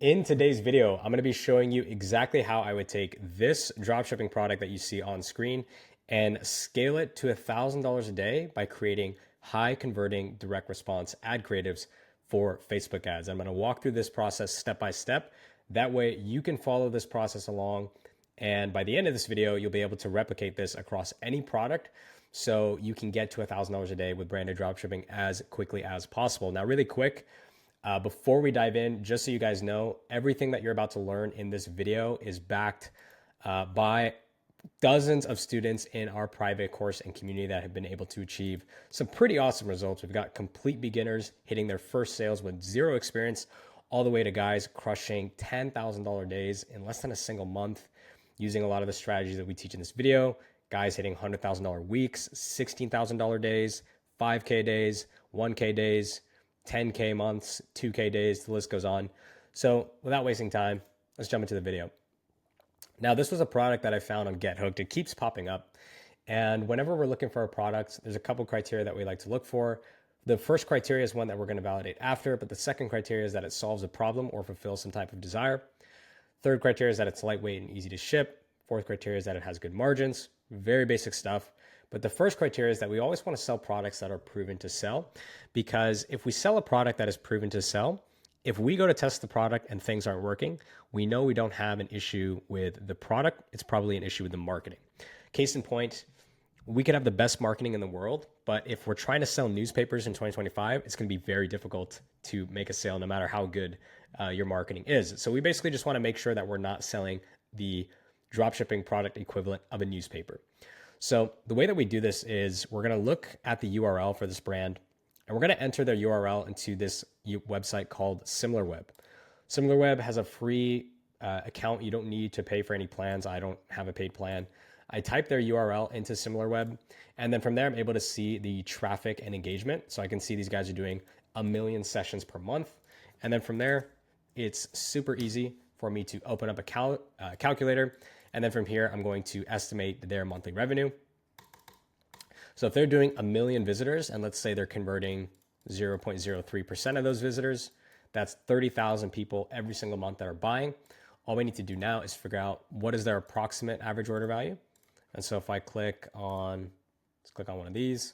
In today's video, I'm going to be showing you exactly how I would take this dropshipping product that you see on screen and scale it to $1,000 a day by creating high converting direct response ad creatives for Facebook ads. I'm going to walk through this process step by step. That way you can follow this process along. And by the end of this video, you'll be able to replicate this across any product so you can get to $1,000 a day with branded dropshipping as quickly as possible. Now, really quick, before we dive in, just so you guys know, everything that you're about to learn in this video is backed by dozens of students in our private course and community that have been able to achieve some pretty awesome results. We've got complete beginners hitting their first sales with zero experience, all the way to guys crushing $10,000 days in less than a single month using a lot of the strategies that we teach in this video. Guys hitting $100,000 weeks, $16,000 days, 5K days, 1K days, 10K months, 2K days, the list goes on. So without wasting time, let's jump into the video. Now, this was a product that I found on GetHooked. It keeps popping up. And whenever we're looking for a product, there's a couple criteria that we like to look for. The first criteria is one that we're going to validate after, but the second criteria is that it solves a problem or fulfills some type of desire. Third criteria is that it's lightweight and easy to ship. Fourth criteria is that it has good margins. Very basic stuff. But the first criteria is that we always want to sell products that are proven to sell, because if we sell a product that is proven to sell, if we go to test the product and things aren't working, we know we don't have an issue with the product. It's probably an issue with the marketing. Case in point, we could have the best marketing in the world, but if we're trying to sell newspapers in 2025, it's going to be very difficult to make a sale no matter how good your marketing is. So we basically just want to make sure that we're not selling the dropshipping product equivalent of a newspaper. So the way that we do this is we're going to look at the URL for this brand, and we're going to enter their URL into this website called SimilarWeb. SimilarWeb has a free account. You don't need to pay for any plans. I don't have a paid plan. I type their URL into SimilarWeb, and then from there, I'm able to see the traffic and engagement. So I can see these guys are doing 1 million sessions per month. And then from there, it's super easy for me to open up a calculator. And then from here, I'm going to estimate their monthly revenue. So if they're doing 1 million visitors, and let's say they're converting 0.03% of those visitors, that's 30,000 people every single month that are buying. All we need to do now is figure out what is their approximate average order value. And so if I click on, let's click on one of these.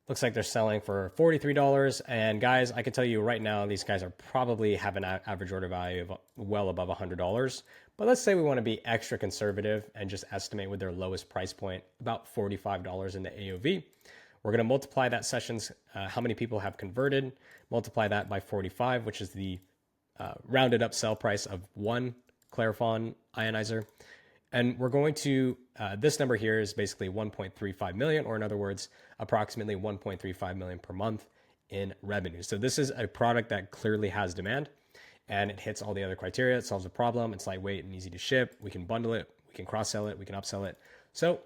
Looks like they're selling for $43. And guys, I can tell you right now, these guys are probably have an average order value of well above $100. But let's say we want to be extra conservative and just estimate with their lowest price point, about $45 in the AOV. We're going to multiply that sessions, how many people have converted, multiply that by 45, which is the rounded up sell price of one Clariphon ionizer. And we're going to, this number here is basically 1.35 million, or in other words, approximately 1.35 million per month in revenue. So this is a product that clearly has demand, and it hits all the other criteria. It solves the problem. It's lightweight and easy to ship. We can bundle it. We can cross-sell it. We can upsell it. So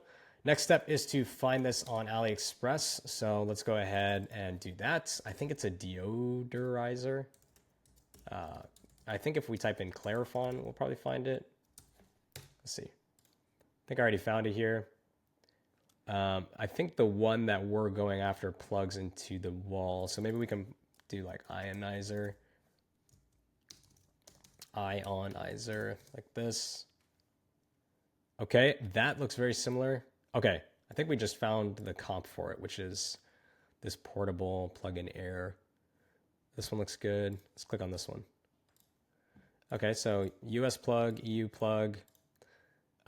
next step is to find this on AliExpress. So let's go ahead and do that. I think it's a deodorizer. I think if we type in Clariphon, we'll probably find it. Let's see. I think I already found it here. I think the one that we're going after plugs into the wall. So maybe we can do like ionizer like this. Okay, that looks very similar. Okay, I think we just found the comp for it, which is this portable plug-in air. This one looks good. Let's click on this one. Okay, so US plug, EU plug.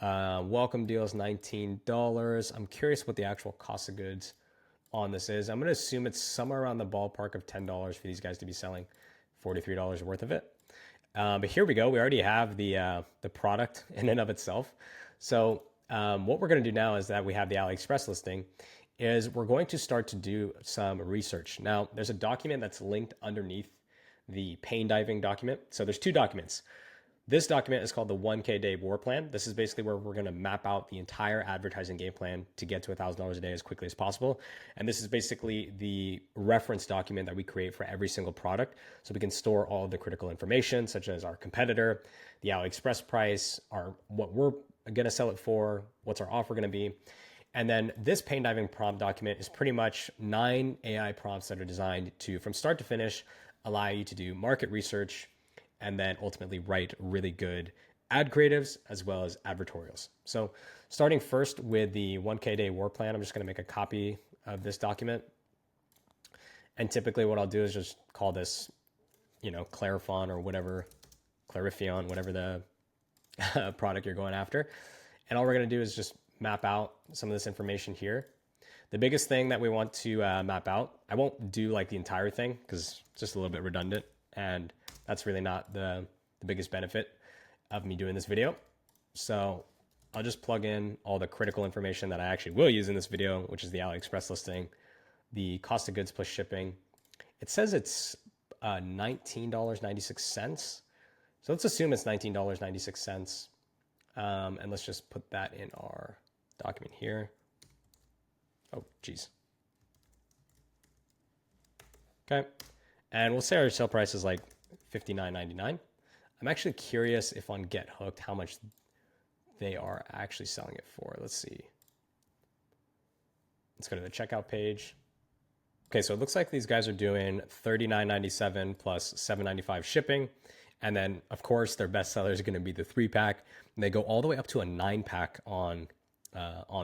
Welcome deal is $19. I'm curious what the actual cost of goods on this is. I'm going to assume it's somewhere around the ballpark of $10 for these guys to be selling $43 worth of it. But here we go. We already have the product in and of itself. So what we're going to do now is that we have the AliExpress listing, is we're going to start to do some research. Now, there's a document that's linked underneath the pain diving document. So there's two documents. This document is called the 1K day war plan. This is basically where we're going to map out the entire advertising game plan to get to $1,000 a day as quickly as possible. And this is basically the reference document that we create for every single product. So we can store all of the critical information, such as our competitor, the AliExpress price, what we're going to sell it for, what's our offer going to be. And then this pain diving prompt document is pretty much 9 AI prompts that are designed to, from start to finish, allow you to do market research, and then ultimately write really good ad creatives as well as advertorials. So starting first with the 1K day war plan, I'm just going to make a copy of this document. And typically what I'll do is just call this, Clarifon or whatever, Clarifion, whatever the product you're going after. And all we're going to do is just map out some of this information here. The biggest thing that we want to map out, I won't do like the entire thing because it's just a little bit redundant, and that's really not the biggest benefit of me doing this video. So I'll just plug in all the critical information that I actually will use in this video, which is the AliExpress listing, the cost of goods plus shipping. It says it's $19.96. So let's assume it's $19.96. And let's just put that in our document here. Oh, geez. Okay. And we'll say our sale price is like $59.99. I'm actually curious if on Get Hooked, how much they are actually selling it for. Let's see. Let's go to the checkout page. Okay, so it looks like these guys are doing $39.97 plus $7.95 shipping. And then, of course, their best seller is going to be the 3-pack. And they go all the way up to a 9-pack on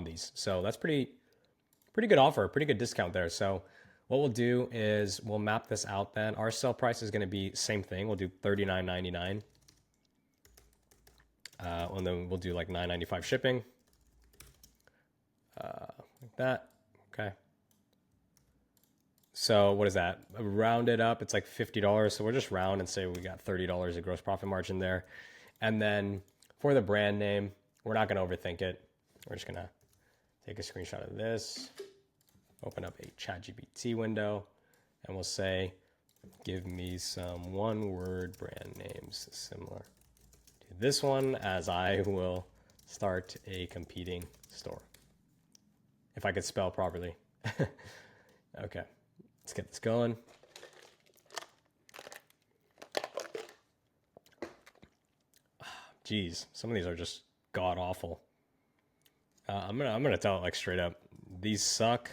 these. So that's pretty good offer, pretty good discount there. So what we'll do is we'll map this out then. Our sale price is going to be same thing. We'll do $39.99. And then we'll do like $9.95 shipping. Like that. Okay. So what is that? Round it up, it's like $50. So we'll just round and say we got $30 of gross profit margin there. And then for the brand name, we're not going to overthink it. We're just going to take a screenshot of this, open up a ChatGPT window, and we'll say, give me some one-word brand names similar to this one, as I will start a competing store. If I could spell properly. Okay. Let's get this going. Geez, some of these are just god awful. I'm gonna tell it like straight up. These suck.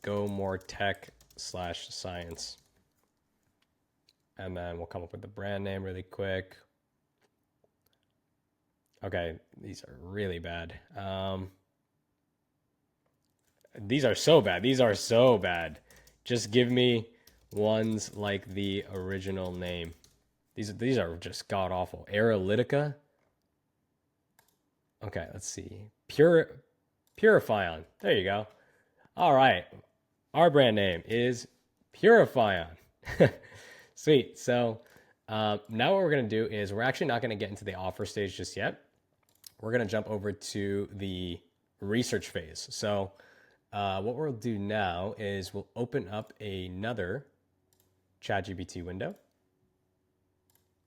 Go more tech/science. And then we'll come up with the brand name really quick. Okay, these are really bad. These are so bad. These are so bad. Just give me ones like the original name. These are just god awful. Aerolytica. Okay, let's see. Purifion. There you go. All right. Our brand name is Purifion. Sweet. So now what we're going to do is we're actually not going to get into the offer stage just yet. We're going to jump over to the research phase. So what we'll do now is we'll open up another ChatGPT window.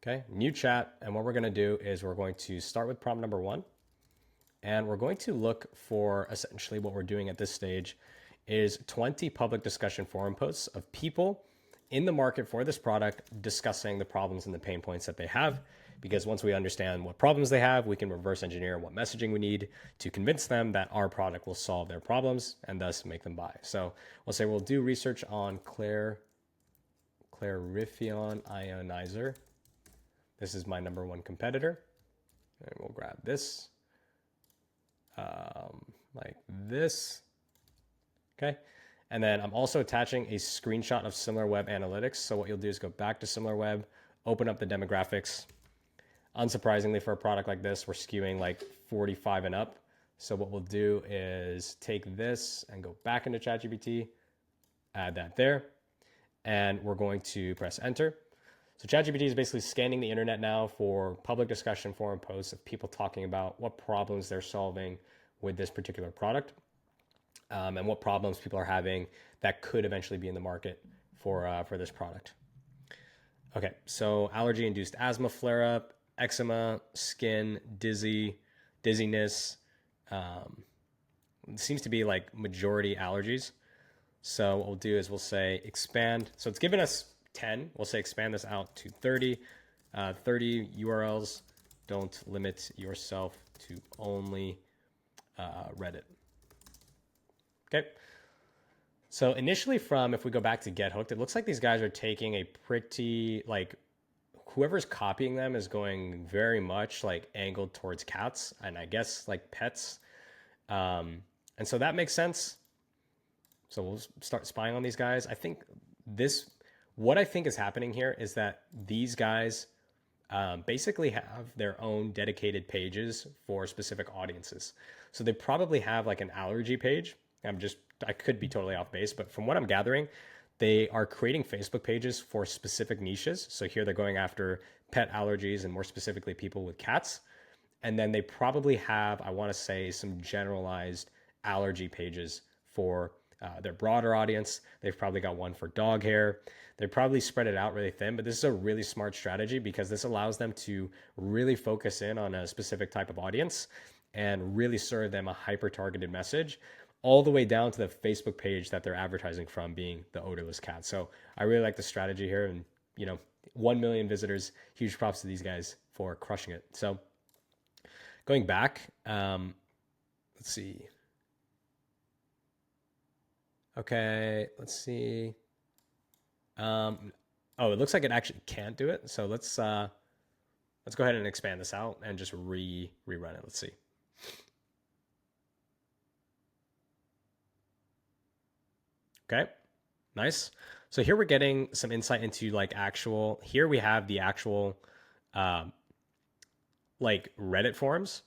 Okay, new chat. And what we're going to do is we're going to start with prompt number 1. And we're going to look for essentially what we're doing at this stage is 20 public discussion forum posts of people in the market for this product discussing the problems and the pain points that they have. Because once we understand what problems they have, we can reverse engineer what messaging we need to convince them that our product will solve their problems and thus make them buy. So we'll say we'll do research on Clarifion ionizer. This is my number 1 competitor. And we'll grab this like this. Okay. And then I'm also attaching a screenshot of SimilarWeb analytics. So what you'll do is go back to SimilarWeb, open up the demographics. Unsurprisingly, for a product like this, we're skewing like 45 and up. So what we'll do is take this and go back into ChatGPT, add that there, and we're going to press enter. So ChatGPT is basically scanning the internet now for public discussion forum posts of people talking about what problems they're solving with this particular product, and what problems people are having that could eventually be in the market for this product. Okay, so allergy-induced asthma flare-up, eczema, skin, dizziness. It seems to be like majority allergies. So what we'll do is we'll say expand. So it's given us 10. We'll say expand this out to 30. 30 URLs. Don't limit yourself to only Reddit. Okay. So initially from, if we go back to Get Hooked, it looks like these guys are taking a pretty, like, whoever's copying them is going very much like angled towards cats and I guess like pets. And so that makes sense. So we'll start spying on these guys. I think this, what I think is happening here is that these guys basically have their own dedicated pages for specific audiences. So they probably have like an allergy page. I could be totally off base, but from what I'm gathering, they are creating Facebook pages for specific niches. So here they're going after pet allergies and more specifically people with cats. And then they probably have, I want to say, some generalized allergy pages for their broader audience. They've probably got one for dog hair. They probably spread it out really thin, but this is a really smart strategy because this allows them to really focus in on a specific type of audience and really serve them a hyper targeted message all the way down to the Facebook page that they're advertising from being the odorless cat. So I really like the strategy here, and 1 million visitors, huge props to these guys for crushing it. So going back, let's see. Okay, let's see. Oh, it looks like it actually can't do it. So let's go ahead and expand this out and just rerun it. Let's see. Okay, nice. So here we're getting some insight into like actual, here we have the actual like Reddit forums.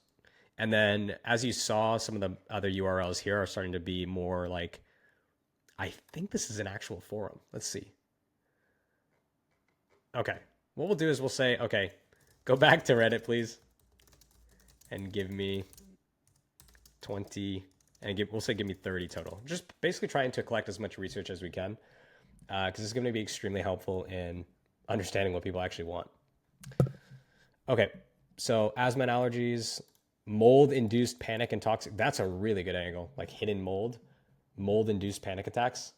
And then as you saw, some of the other URLs here are starting to be more like, I think this is an actual forum. Let's see. Okay, what we'll do is we'll say, okay, go back to Reddit, please, and give me 20, and we'll say give me 30 total. Just basically trying to collect as much research as we can, because it's going to be extremely helpful in understanding what people actually want. Okay, so asthma and allergies, mold-induced panic and toxic. That's a really good angle, like hidden mold-induced panic attacks.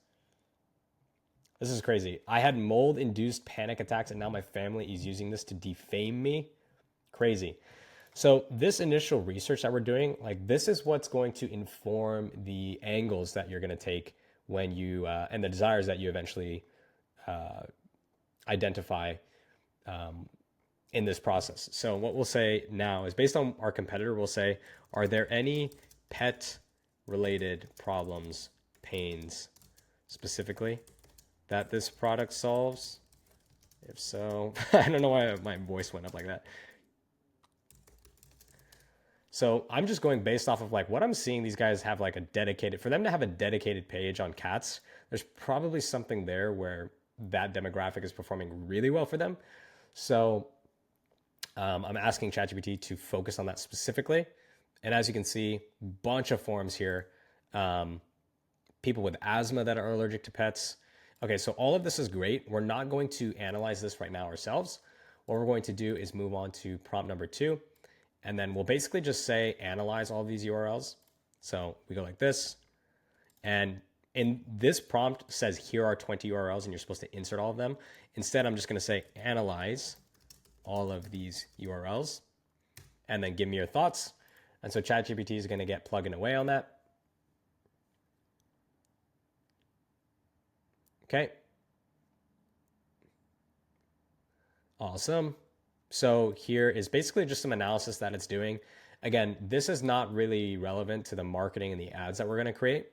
This is crazy. I had mold-induced panic attacks, and now my family is using this to defame me. Crazy. So this initial research that we're doing, like this is what's going to inform the angles that you're going to take when you, and the desires that you eventually identify in this process. So what we'll say now is based on our competitor, we'll say, are there any pet related problems, pains specifically that this product solves? If so, I don't know why my voice went up like that. So I'm just going based off of like what I'm seeing. These guys have like a dedicated, for them to have a dedicated page on cats, there's probably something there where that demographic is performing really well for them. So I'm asking ChatGPT to focus on that specifically. And as you can see, bunch of forums here. People with asthma that are allergic to pets. Okay, so all of this is great. We're not going to analyze this right now ourselves. What we're going to do is move on to prompt number 2. And then we'll basically just say, analyze all these URLs. So we go like this. And in this prompt says, here are 20 URLs, and you're supposed to insert all of them. Instead, I'm just going to say, analyze all of these URLs, and then give me your thoughts. And so ChatGPT is going to get plugging away on that. Okay. Awesome. So here is basically just some analysis that it's doing. Again, this is not really relevant to the marketing and the ads that we're going to create.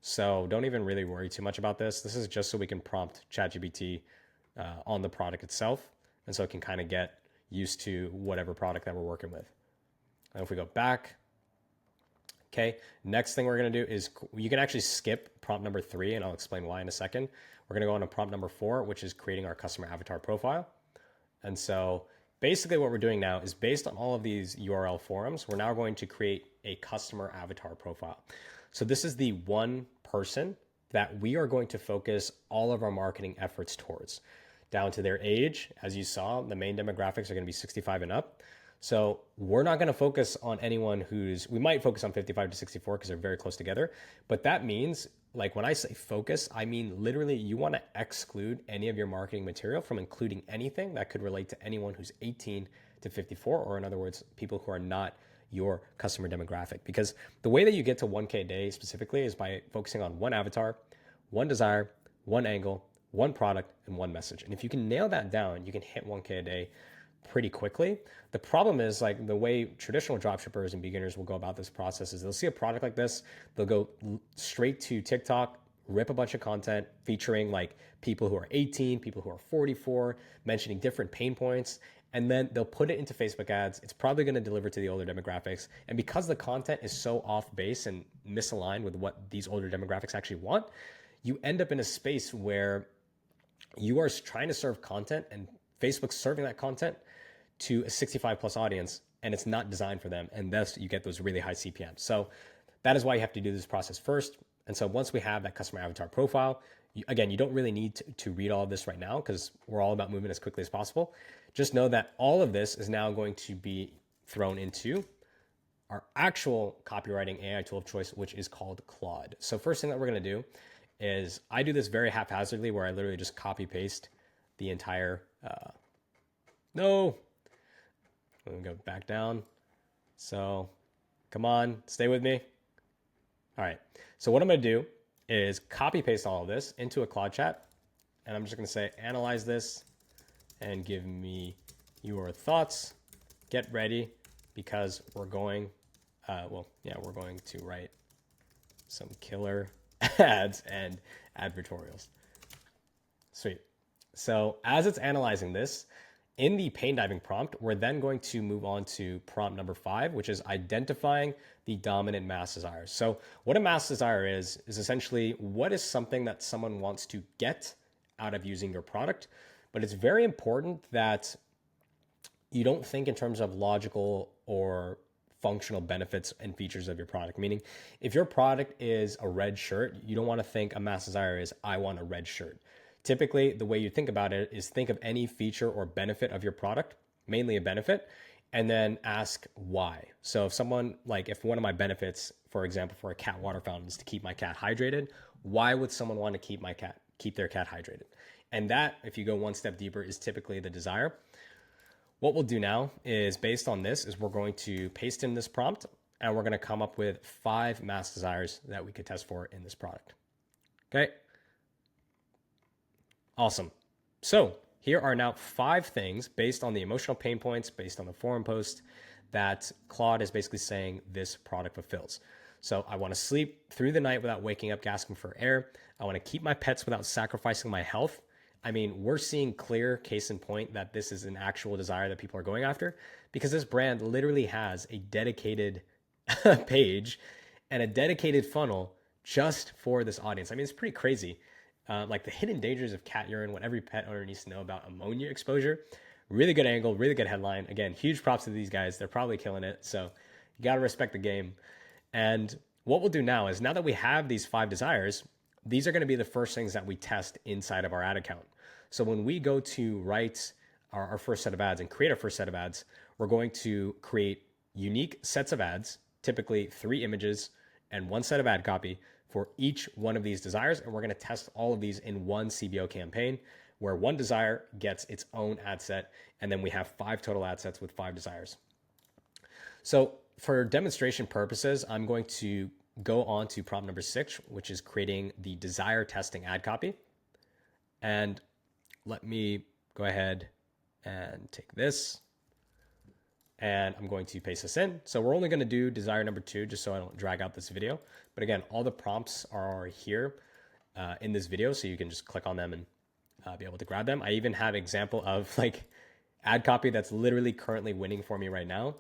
So don't even really worry too much about this. This is just so we can prompt ChatGPT on the product itself. And so it can kind of get used to whatever product that we're working with. And if we go back, okay, next thing we're going to do is you can actually skip prompt number 3, and I'll explain why in a second. We're going to go on to prompt number 4, which is creating our customer avatar profile. And so basically what we're doing now is based on all of these URL forums, we're now going to create a customer avatar profile. So this is the one person that we are going to focus all of our marketing efforts towards, down to their age. As you saw, the main demographics are going to be 65 and up. So we're not going to focus on anyone we might focus on 55 to 64 because they're very close together. But that means, like when I say focus, I mean literally you want to exclude any of your marketing material from including anything that could relate to anyone who's 18 to 54, or in other words, people who are not your customer demographic. Because the way that you get to 1K a day specifically is by focusing on one avatar, one desire, one angle, one product, and one message. And if you can nail that down, you can hit 1K a day pretty quickly. The problem is like the way traditional dropshippers and beginners will go about this process is they'll see a product like this, they'll go straight to TikTok, rip a bunch of content featuring like people who are 18, people who are 44, mentioning different pain points, and then they'll put it into Facebook ads. It's probably going to deliver to the older demographics. And because the content is so off base and misaligned with what these older demographics actually want, you end up in a space where you are trying to serve content and Facebook's serving that content to a 65 plus audience, and it's not designed for them. And thus you get those really high CPMs. So that is why you have to do this process first. And so once we have that customer avatar profile, again, you don't really need to read all of this right now because we're all about moving as quickly as possible. Just know that all of this is now going to be thrown into our actual copywriting AI tool of choice, which is called Claude. So first thing that we're going to do is I do this very haphazardly where I literally just copy paste the entire, no, let me go back down. So come on, stay with me. All right. So what I'm going to do is copy paste all of this into a Claude chat. And I'm just going to say, analyze this and give me your thoughts. Get ready because we're going, we're going to write some killer ads and advertorials. Sweet. So as it's analyzing this, in the pain diving prompt, we're then going to move on to prompt number 5, which is identifying the dominant mass desires. So what a mass desire is essentially what is something that someone wants to get out of using your product. But it's very important that you don't think in terms of logical or functional benefits and features of your product. Meaning, if your product is a red shirt, you don't want to think a mass desire is, I want a red shirt. Typically, the way you think about it is think of any feature or benefit of your product, mainly a benefit, and then ask why. So if one of my benefits, for example, for a cat water fountain is to keep my cat hydrated, why would someone want to keep their cat hydrated? And that, if you go one step deeper, is typically the desire. What we'll do now is based on this is we're going to paste in this prompt and we're going to come up with 5 mass desires that we could test for in this product. Okay. Awesome. So here are now 5 things based on the emotional pain points, based on the forum post that Claude is basically saying this product fulfills. So I want to sleep through the night without waking up gasping for air. I want to keep my pets without sacrificing my health. I mean, we're seeing clear case in point that this is an actual desire that people are going after because this brand literally has a dedicated page and a dedicated funnel just for this audience. I mean, it's pretty crazy. Like the hidden dangers of cat urine, what every pet owner needs to know about ammonia exposure. Really good angle, really good headline. Again, huge props to these guys. They're probably killing it. So you got to respect the game. And what we'll do now is now that we have these 5 desires, these are going to be the first things that we test inside of our ad account. So when we go to write our first set of ads and create our first set of ads, we're going to create unique sets of ads, typically 3 images and 1 set of ad copy for each one of these desires. And we're going to test all of these in one CBO campaign where one desire gets its own ad set. And then we have 5 total ad sets with 5 desires. So for demonstration purposes, I'm going to go on to prompt number 6, which is creating the desire testing ad copy. And let me go ahead and take this and I'm going to paste this in. So we're only going to do desire number 2 just so I don't drag out this video. But again, all the prompts are here in this video, so you can just click on them and be able to grab them. I even have example of like ad copy that's literally currently winning for me right now.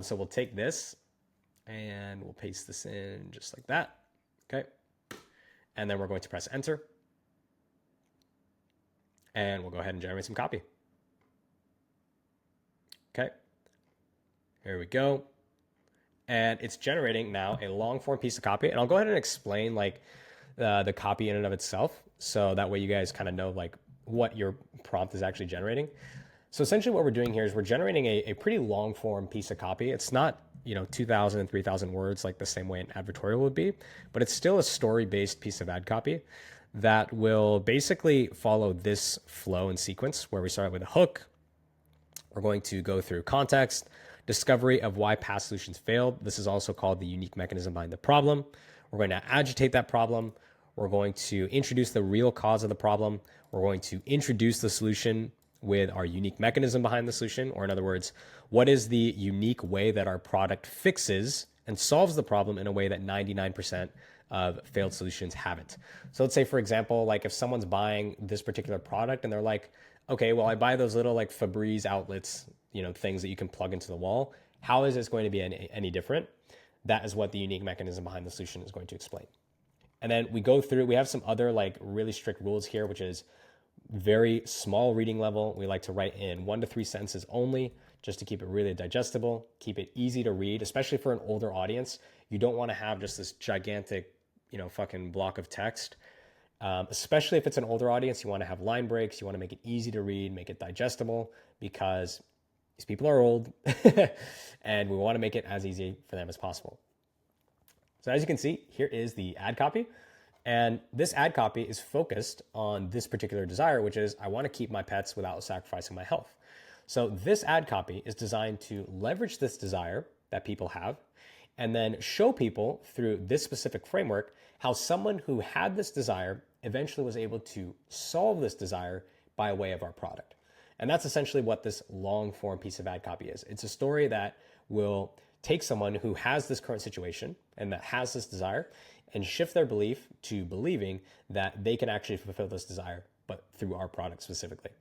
So we'll take this and we'll paste this in just like that. Okay. And then we're going to press enter. And we'll go ahead and generate some copy. Okay. Here we go. And it's generating now a long form piece of copy. And I'll go ahead and explain like the copy in and of itself. So that way you guys kind of know like what your prompt is actually generating. So essentially what we're doing here is we're generating a pretty long form piece of copy. It's not, 2,000 and 3,000 words like the same way an advertorial would be, but it's still a story-based piece of ad copy that will basically follow this flow and sequence where we start with a hook. We're going to go through context, discovery of why past solutions failed. This is also called the unique mechanism behind the problem. We're going to agitate that problem. We're going to introduce the real cause of the problem. We're going to introduce the solution with our unique mechanism behind the solution, or in other words, what is the unique way that our product fixes and solves the problem in a way that 99% of failed solutions haven't. So let's say, for example, like if someone's buying this particular product and they're like, okay, well, I buy those little like Febreze outlets, things that you can plug into the wall. How is this going to be any different? That is what the unique mechanism behind the solution is going to explain. And then we go through, we have some other like really strict rules here, which is very small reading level. We like to write in 1 to 3 sentences only, just to keep it really digestible, keep it easy to read, especially for an older audience. You don't want to have just this gigantic, fucking block of text. Especially if it's an older audience, you want to have line breaks. You want to make it easy to read, make it digestible, because these people are old and we want to make it as easy for them as possible. So as you can see, here is the ad copy. And this ad copy is focused on this particular desire, which is I want to keep my pets without sacrificing my health. So this ad copy is designed to leverage this desire that people have and then show people through this specific framework how someone who had this desire eventually was able to solve this desire by way of our product. And that's essentially what this long form piece of ad copy is. It's a story that will take someone who has this current situation and that has this desire and shift their belief to believing that they can actually fulfill this desire, but through our product specifically.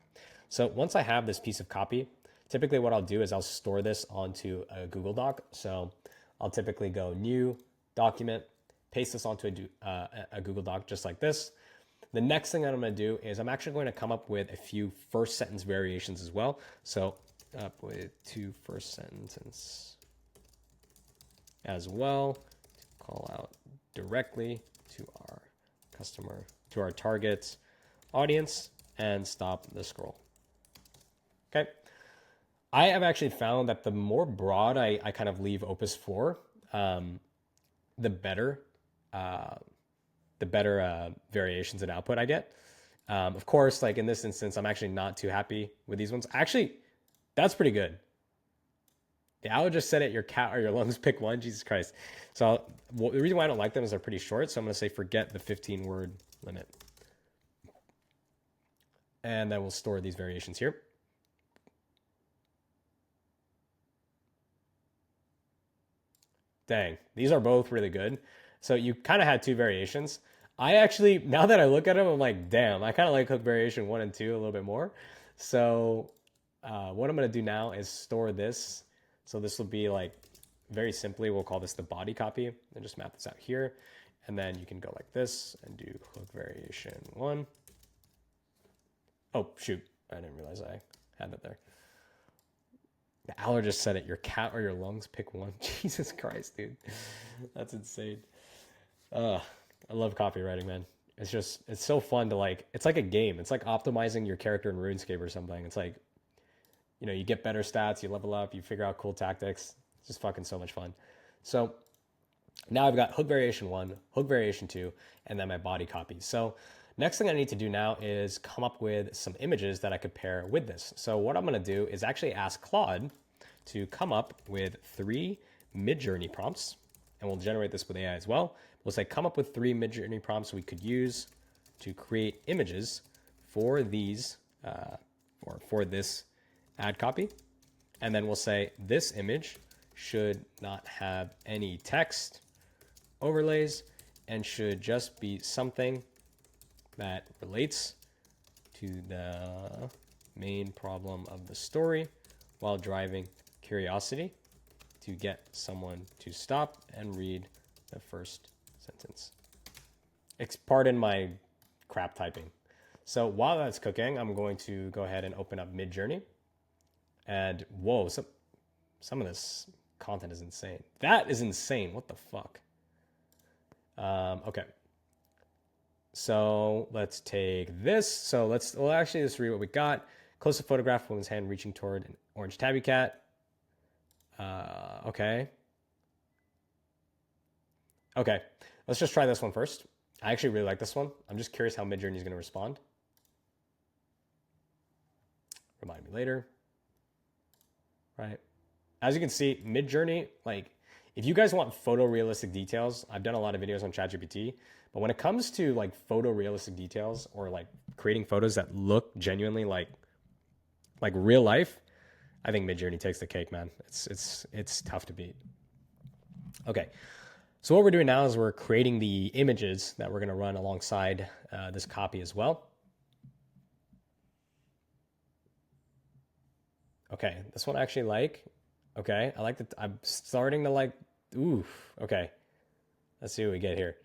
So once I have this piece of copy, typically what I'll do is I'll store this onto a Google Doc. So I'll typically go new document, paste this onto a Google Doc just like this. The next thing that I'm going to do is I'm actually going to come up with a few first sentence variations as well. So up with 2 first sentences as well to call out directly to our customer, to our target audience, and stop the scroll. Okay. I have actually found that the more broad I kind of leave Opus for, the better variations and output I get. Of course, like in this instance, I'm actually not too happy with these ones. Actually, that's pretty good. The owl just said it, your cat or your lungs, pick one. Jesus Christ. So the reason why I don't like them is they're pretty short. So I'm going to say forget the 15-word limit. And then we'll store these variations here. Dang, these are both really good. So you kind of had 2 variations. I actually, now that I look at them, I'm like, damn, I kind of like hook variation 1 and 2 a little bit more. So what I'm going to do now is store this. So this will be like, very simply, we'll call this the body copy and just map this out here. And then you can go like this and do hook variation 1. Oh, shoot. I didn't realize I had that there. The allergist said it, your cat or your lungs, pick one. Jesus Christ, dude. That's insane. I love copywriting, man. It's so fun to like, it's like a game. It's like optimizing your character in RuneScape or something. It's like, you get better stats, you level up, you figure out cool tactics. It's just fucking so much fun. So now I've got hook variation 1, hook variation 2, and then my body copy. So next thing I need to do now is come up with some images that I could pair with this. So what I'm going to do is actually ask Claude to come up with 3 Midjourney prompts, and we'll generate this with AI as well. We'll say come up with 3 Midjourney prompts we could use to create images for these, or for this ad copy. And then we'll say this image should not have any text overlays and should just be something that relates to the main problem of the story while driving curiosity to get someone to stop and read the first sentence. Pardon my crap typing. So while that's cooking, I'm going to go ahead and open up Midjourney. And whoa, some of this content is insane. That is insane. What the fuck? Okay. So let's take this. So let's read what we got. Close-up photograph, woman's hand reaching toward an orange tabby cat. Okay. Okay. Let's just try this one first. I actually really like this one. I'm just curious how Midjourney is going to respond. Remind me later. Right. As you can see, Midjourney, like If you guys want photorealistic details, I've done a lot of videos on ChatGPT, but when it comes to like photorealistic details or like creating photos that look genuinely like real life, I think Midjourney takes the cake, man. It's tough to beat. Okay, so what we're doing now is we're creating the images that we're going to run alongside this copy as well. Okay, this one I actually like. Okay, I like that. I'm starting to like. Oof. Okay, let's see what we get here.